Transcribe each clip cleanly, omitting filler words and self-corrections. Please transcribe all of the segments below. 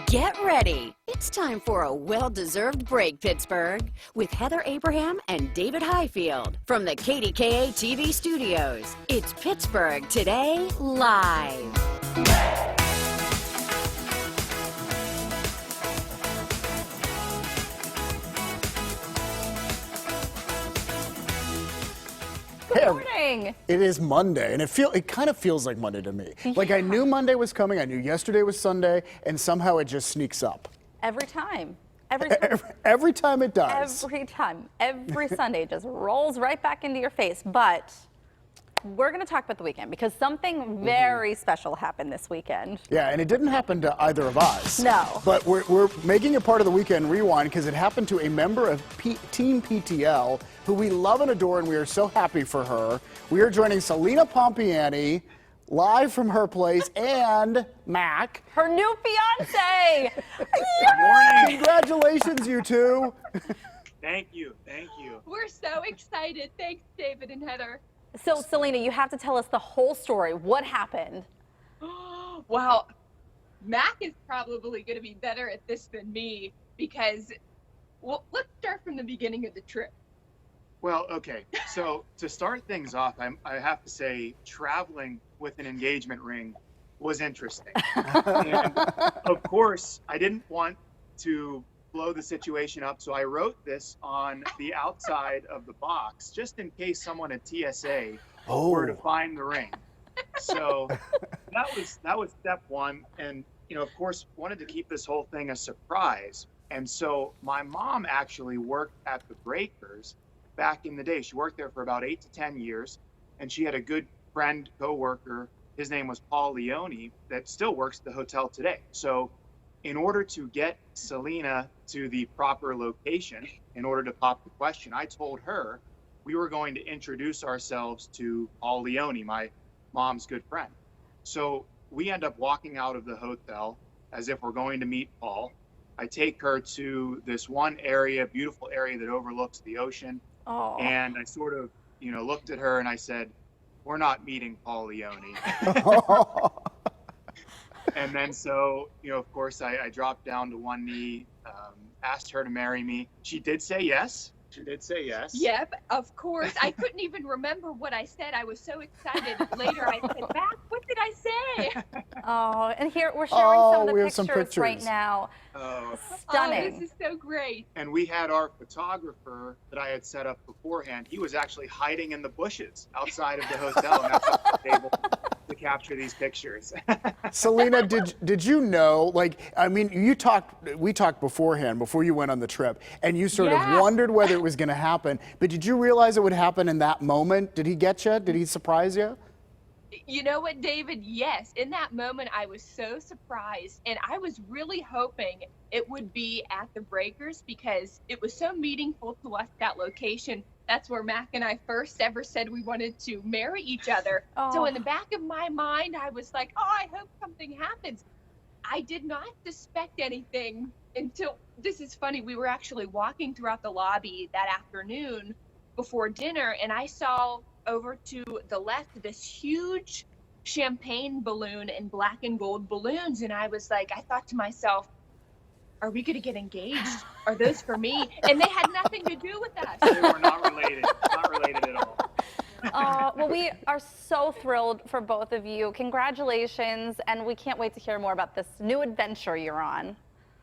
Get ready. It's time for a well-deserved break, Pittsburgh, with Heather Abraham and David Highfield from the KDKA TV studios. It's Pittsburgh Today Live. Good morning. It is Monday, and it kind of feels like Monday to me. Yeah. Like I knew Monday was coming, I knew yesterday was Sunday, and somehow it just sneaks up. Every time. Every time it does. Every time. Every Sunday it just rolls right back into your face. But we're going to talk about the weekend because something very special happened this weekend. Yeah, and it didn't happen to either of us. No. But we're making it part of the Weekend Rewind because it happened to a member of Team PTL who we love and adore, and we are so happy for her. We are joining Selena Pompiani live from her place and Mac. Her new fiance. Good morning. Congratulations, you two. Thank you. Thank you. We're so excited. Thanks, David and Heather. So, Selena, you have to tell us the whole story. What happened? Well, Mac is probably going to be better at this than me because, well, let's start from the beginning of the trip. Well, okay. So to start things off, I have to say traveling with an engagement ring was interesting. And of course, I didn't want to blow the situation up, so I wrote this on the outside of the box just in case someone at TSA were to find the ring. So that was step one, and of course wanted to keep this whole thing a surprise. And so my mom actually worked at the Breakers back in the day. She worked there for about 8 to 10 years, and she had a good friend, co-worker, his name was Paul Leone, that still works at the hotel today. So in order to get Selena to the proper location, in order to pop the question, I told her we were going to introduce ourselves to Paul Leone, my mom's good friend. So we end up walking out of the hotel as if we're going to meet Paul. I take her to this one area, beautiful area that overlooks the ocean. Oh. And I sort of, looked at her and I said, "We're not meeting Paul Leone." And then so, of course, I dropped down to one knee, asked her to marry me. She did say yes. Yep, of course. I couldn't even remember what I said. I was so excited. Later I said, Mac, what did I say? Oh, and here we're sharing some pictures pictures right now. Oh. Stunning. Oh, this is so great. And we had our photographer that I had set up beforehand. He was actually hiding in the bushes outside of the hotel, and that's how I was able to capture these pictures. Selena, did you know, we talked beforehand, before you went on the trip, and you sort of wondered whether it was going to happen, but did you realize it would happen in that moment? Did he get you? Did he surprise you? You know what, David? Yes. In that moment, I was so surprised, and I was really hoping it would be at the Breakers because it was so meaningful to us, that location. That's where Mac and I first ever said we wanted to marry each other. Oh. So in the back of my mind, I was like, I hope something happens. I did not suspect anything until, this is funny, we were actually walking throughout the lobby that afternoon before dinner, and I saw over to the left this huge champagne balloon and black and gold balloons, and I was like, I thought to myself, are we going to get engaged? Are those for me? And they had nothing to do with us. They were not related at all. Well, we are so thrilled for both of you. Congratulations, and we can't wait to hear more about this new adventure you're on.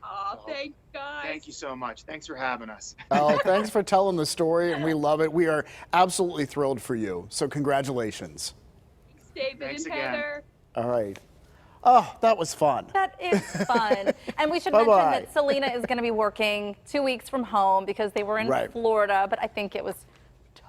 Oh, thanks, guys. Thank you so much. Thanks for having us. Oh, thanks for telling the story, and we love it. We are absolutely thrilled for you. So congratulations. Thanks, David Thanks and again. Heather. All right. Oh, that was fun. That is fun. And we should mention that Selena is going to be working 2 weeks from home because they were in Florida, but I think it was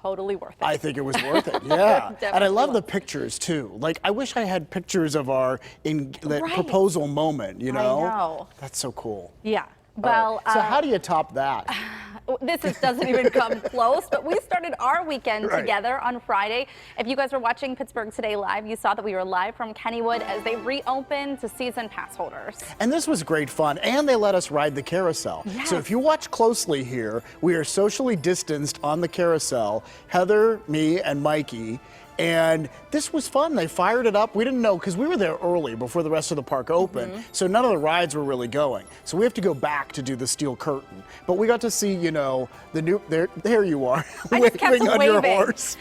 totally worth it. I think it was worth it, yeah. And I love the pictures, too. Like, I wish I had pictures of our proposal moment, I know. That's so cool. Yeah. Well, so how do you top that? Doesn't even come close, but we started our weekend together on Friday. If you guys were watching Pittsburgh Today Live, you saw that we were live from Kennywood as they reopened to season pass holders. And this was great fun, and they let us ride the carousel. Yes. So if you watch closely here, we are socially distanced on the carousel, Heather, me, and Mikey. And this was fun. They fired it up. We didn't know, because we were there early before the rest of the park opened, so none of the rides were really going. So we have to go back to do the steel curtain. But we got to see, you know, the new, there you are, I just kept waving on your waving. horse.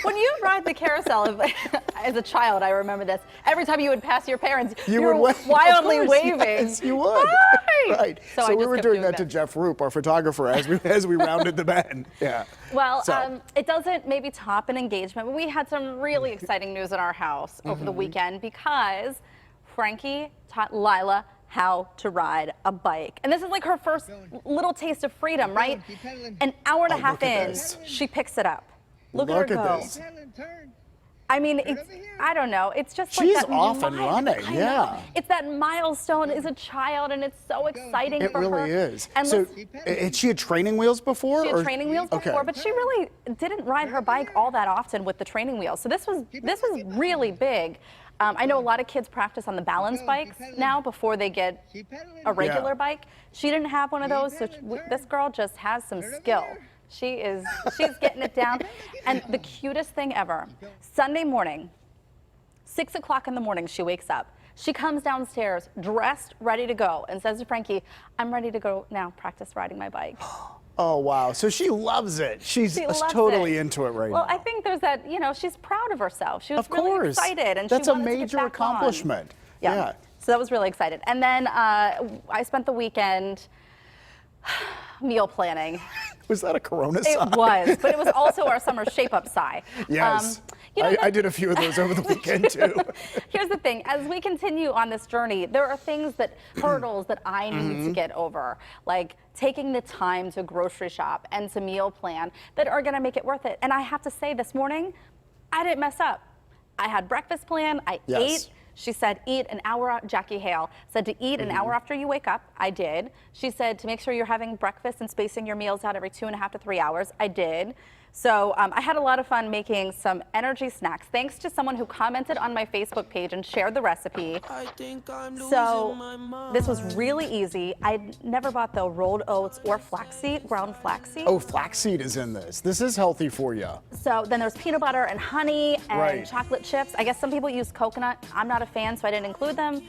When you ride the carousel, as a child, I remember this. Every time you would pass your parents, you were wildly waving. Yes, you would. Right. So we were doing that to Jeff Roop, our photographer, as we rounded the bend. Yeah. Well, So. it doesn't maybe top an engagement, but we had some really exciting news in our house over the weekend because Frankie taught Lila how to ride a bike. And this is like her first little taste of freedom, right? An hour and a half look at in, this. she picks it up. Look at Look her at go. this. I mean, it's, I don't know. It's just like She's that off and running, I know. yeah. It's that milestone as a child, and it's so exciting It for her. really is. And So, listen, had she had training wheels before? she had or- training wheels before, Okay. but she really didn't ride her bike all that often with the training wheels. So this was really big. I know a lot of kids practice on the balance bikes now before they get a regular Yeah. bike. She didn't have one of those, so this girl just has some skill. She's getting it down. And the cutest thing ever, Sunday morning, 6 o'clock in the morning, she wakes up. She comes downstairs, dressed, ready to go, and says to Frankie, "I'm ready to go now, practice riding my bike." Oh, wow. So she loves it. She's She loves totally it. into it right Well, now. I think there's that, you know, she's proud of herself. She was Of really course. excited, and That's she a wanted to get major back on. accomplishment. Yeah. Yeah. So that was really excited. And then I spent the weekend meal planning. Was that a Corona It sign? was, but it was also our summer shape-up sigh. Yes. You know, I did a few of those over the weekend, too. Here's the thing, as we continue on this journey, there are things hurdles that I need Mm-hmm. to get over, like taking the time to grocery shop and to meal plan that are gonna make it worth it. And I have to say, this morning, I didn't mess up. I had breakfast plan, I Yes. ate. She said, eat an hour, Jackie Hale said to eat an hour after you wake up. I did. She said to make sure you're having breakfast and spacing your meals out every 2.5 to 3 hours. I did. So I had a lot of fun making some energy snacks, thanks to someone who commented on my Facebook page and shared the recipe. So this was really easy. I never bought the rolled oats or flaxseed, ground flaxseed. Oh, flaxseed is in this. This is healthy for you. So then there's peanut butter and honey and Right. chocolate chips. I guess some people use coconut. I'm not a fan, so I didn't include them.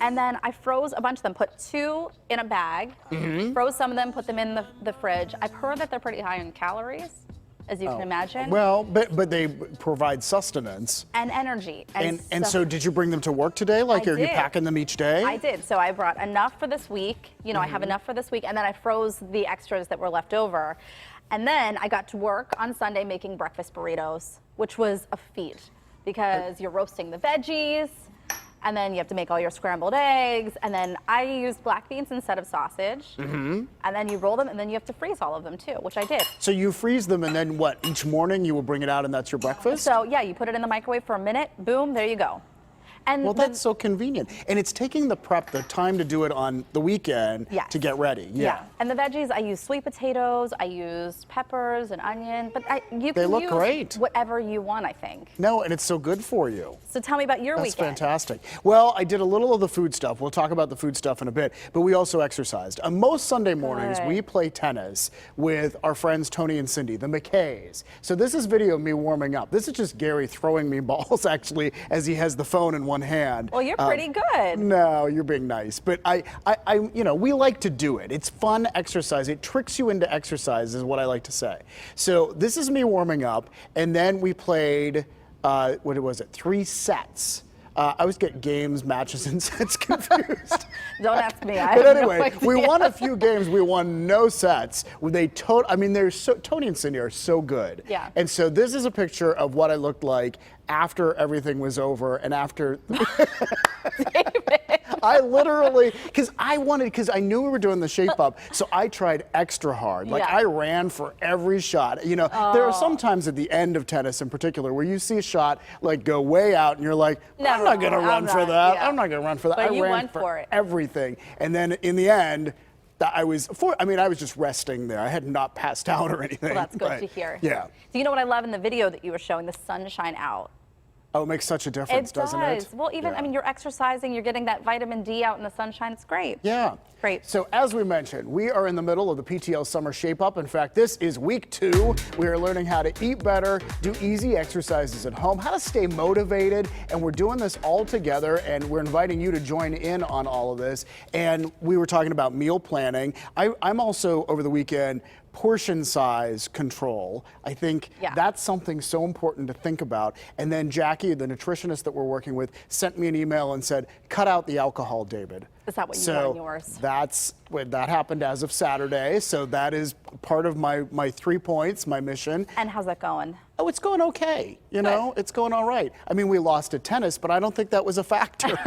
And then I froze a bunch of them, put 2 in a bag, froze some of them, put them in the fridge. I've heard that they're pretty high in calories, as you can imagine. Well, but they provide sustenance. And energy. And so did you bring them to work today? Like, I are you did. packing them each day? I did. So I brought enough for this week. You know, I have enough for this week. And then I froze the extras that were left over. And then I got to work on Sunday making breakfast burritos, which was a feat because you're roasting the veggies, and then you have to make all your scrambled eggs, and then I used black beans instead of sausage. And then you roll them, and then you have to freeze all of them too, which I did. So you freeze them, and then what? Each morning you will bring it out, and that's your breakfast? So yeah, you put it in the microwave for a minute, boom, there you go. And Well, the- that's so convenient. And it's taking the prep, the time to do it on the weekend Yes. to get ready. Yeah. And the veggies, I use sweet potatoes, I use peppers and onion, but you They can look use great. whatever you want, I think. No, and it's so good for you. So tell me about your That's weekend. fantastic. Well, I did a little of the food stuff. We'll talk about the food stuff in a bit, but we also exercised. On most Sunday mornings, Good. we play tennis with our friends Tony and Cindy, the McKays. So this is video of me warming up. This is just Gary throwing me balls, actually, as he has the phone in one hand. Well, you're pretty good. No, you're being nice, but you know, we like to do it. It's fun exercise. It tricks you into exercise, is what I like to say. So this is me warming up, and then we played, what was it, 3 sets. I always get games, matches, and sets confused. Don't ask me. I But have anyway, no idea. we won a few games. We won no sets. I mean, Tony and Cindy are so good. Yeah. And so this is a picture of what I looked like after everything was over and after. I literally, because I knew we were doing the shape up, so I tried extra hard. Like, Yeah. I ran for every shot. You know, there are some times at the end of tennis in particular where you see a shot like go way out and you're like, Never I'm not going to mind. run I'm for not, that. yeah. I'm not going to run for that. But I you ran went for it. everything. And then in the end, I was just resting there. I had not passed out or anything. Well, that's good but, to hear. Yeah. So you know what I love in the video that you were showing, the sunshine out. Oh, it makes such a difference, doesn't it? Well, even, I mean, you're exercising, you're getting that vitamin D out in the sunshine. It's great. Yeah. Great. So as we mentioned, we are in the middle of the PTL Summer Shape Up. In fact, this is week 2. We are learning how to eat better, do easy exercises at home, how to stay motivated, and we're doing this all together, and we're inviting you to join in on all of this. And we were talking about meal planning. I'm also, over the weekend, portion size control. I think that's something so important to think about. And then Jackie, the nutritionist that we're working with, sent me an email and said, cut out the alcohol, David. Is that what you got in yours? That happened as of Saturday. So that is part of my 3 points, my mission. And how's that going? Oh, it's going okay. You know, it's going all right. I mean, we lost at tennis, but I don't think that was a factor.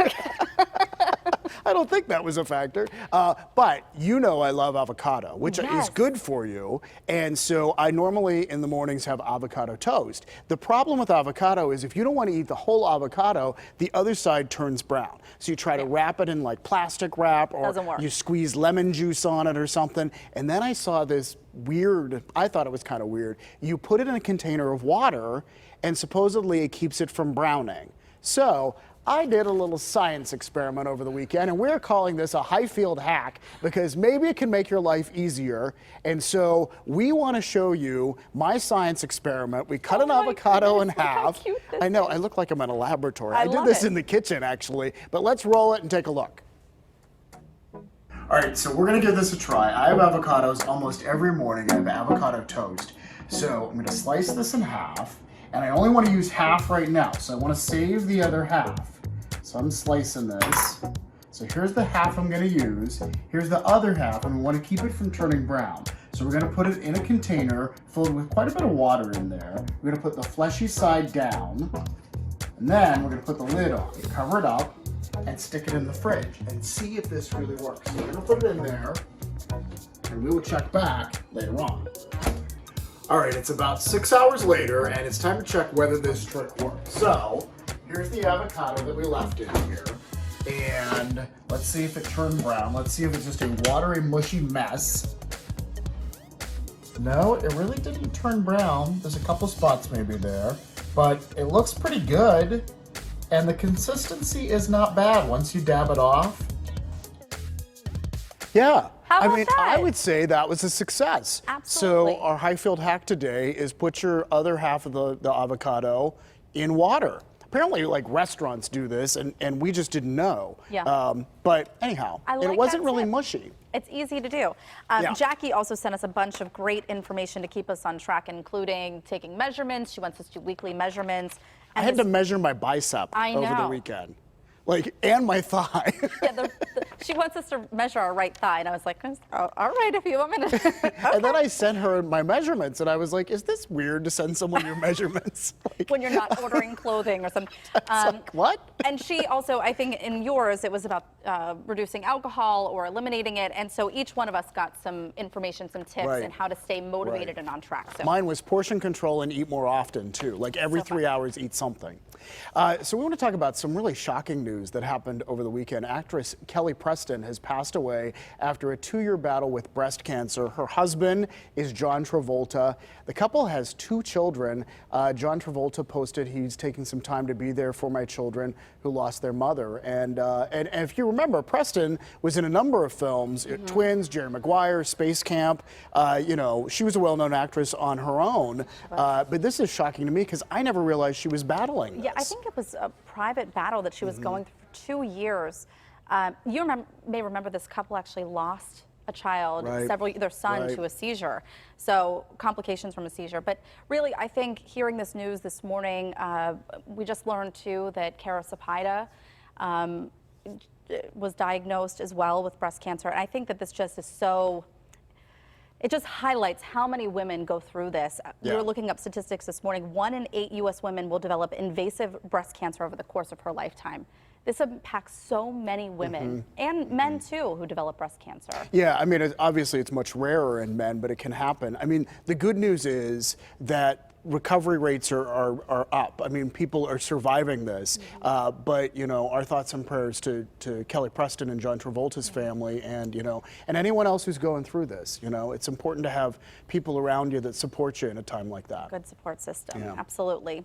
I don't think that was a factor. But you know I love avocado, which is good for you. And so I normally in the mornings have avocado toast. The problem with avocado is if you don't want to eat the whole avocado, the other side turns brown. So you try to wrap it in like plastic wrap, or you squeeze lemon juice on it or something. And then I saw this weird, I thought it was kind of weird. You put it in a container of water and supposedly it keeps it from browning. So I did a little science experiment over the weekend, and we're calling this a Highfield hack because maybe it can make your life easier. And so we want to show you my science experiment. We cut an avocado in half. I know, I look like I'm in a laboratory. I did this in the kitchen, actually, but let's roll it and take a look. All right, so we're gonna give this a try. I have avocados almost every morning. I have avocado toast. So I'm gonna slice this in half, and I only wanna use half right now, so I wanna save the other half. So I'm slicing this. So here's the half I'm gonna use. Here's the other half, and we wanna keep it from turning brown. So we're gonna put it in a container filled with quite a bit of water in there. We're gonna put the fleshy side down, and then we're gonna put the lid on, cover it up, and stick it in the fridge and see if this really works. So we're gonna put it in there, and we will check back later on. All right, it's about 6 hours later, and it's time to check whether this trick works. So here's the avocado that we left in here, and let's see if it turned brown. Let's see if it's just a watery, mushy mess. No, it really didn't turn brown. There's a couple spots maybe there, but it looks pretty good. And the consistency is not bad once you dab it off. Yeah. How about that? I would say that was a success. Absolutely. So our Highfield hack today is put your other half of the avocado in water. Apparently, like, restaurants do this, and we just didn't know. Yeah. But anyhow, it wasn't really mushy. It's easy to do. Jackie also sent us a bunch of great information to keep us on track, including taking measurements. She wants us to do weekly measurements. I had to measure my bicep over the weekend. Like, and my thigh. She wants us to measure our right thigh, and I was like, oh, all right, if you want me to. Okay. And then I sent her my measurements, and I was like, is this weird to send someone your measurements? Like, when you're not ordering clothing or something. Like, what? And she also, I think in yours, it was about reducing alcohol or eliminating it, and so each one of us got some information, some tips, and how to stay motivated and on track. So. Mine was portion control and eat more often, too. Like, every 3 hours, eat something. So we want to talk about some really shocking news that happened over the weekend. Actress Kelly Preston has passed away after a 2-year battle with breast cancer. Her husband is John Travolta. The couple has 2 children. John Travolta posted he's taking some time to be there for my children who lost their mother. And if you remember, Preston was in a number of films, Twins, Jerry Maguire, Space Camp. You know, she was a well-known actress on her own. But this is shocking to me because I never realized she was battling this. Yeah, I think it was a private battle that she was going through for 2 years. You may remember this couple actually lost a child, their son, to a seizure. So complications from a seizure. But really, I think hearing this news this morning, we just learned too that Kara Sapida was diagnosed as well with breast cancer. And I think that this just is so, it just highlights how many women go through this. We were looking up statistics this morning. 1 in 8 U.S. women will develop invasive breast cancer over the course of her lifetime. This impacts so many women and men too who develop breast cancer. Yeah, I mean, obviously it's much rarer in men, but it can happen. I mean, the good news is that recovery rates are up. I mean, people are surviving this. But, you know, our thoughts and prayers to Kelly Preston and John Travolta's family, and, you know, and anyone else who's going through this. You know, it's important to have people around you that support you in a time like that. Good support system, absolutely.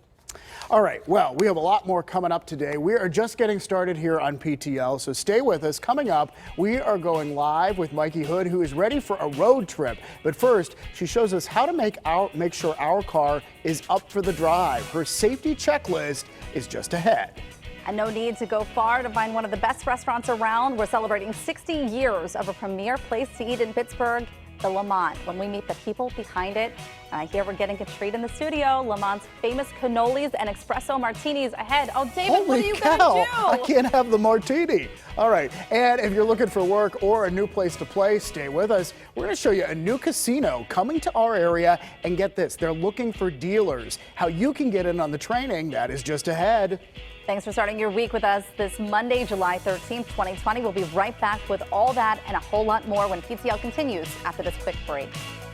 All right, well, we have a lot more coming up today. We are just getting started here on PTL, so stay with us. Coming up, we are going live with Mikey Hood, who is ready for a road trip. But first, she shows us how to make sure our car is up for the drive. Her safety checklist is just ahead. And no need to go far to find one of the best restaurants around. We're celebrating 60 years of a premier place to eat in Pittsburgh, the Lamont. When we meet the people behind it, and I hear we're getting a treat in the studio, Lamont's famous cannolis and espresso martinis ahead. Oh, David, what are you going to do? I can't have the martini. All right, and if you're looking for work or a new place to play, stay with us. We're going to show you a new casino coming to our area, and get this, they're looking for dealers. How you can get in on the training, that is just ahead. Thanks for starting your week with us this Monday, July 13th, 2020. We'll be right back with all that and a whole lot more when PTL continues after this quick break.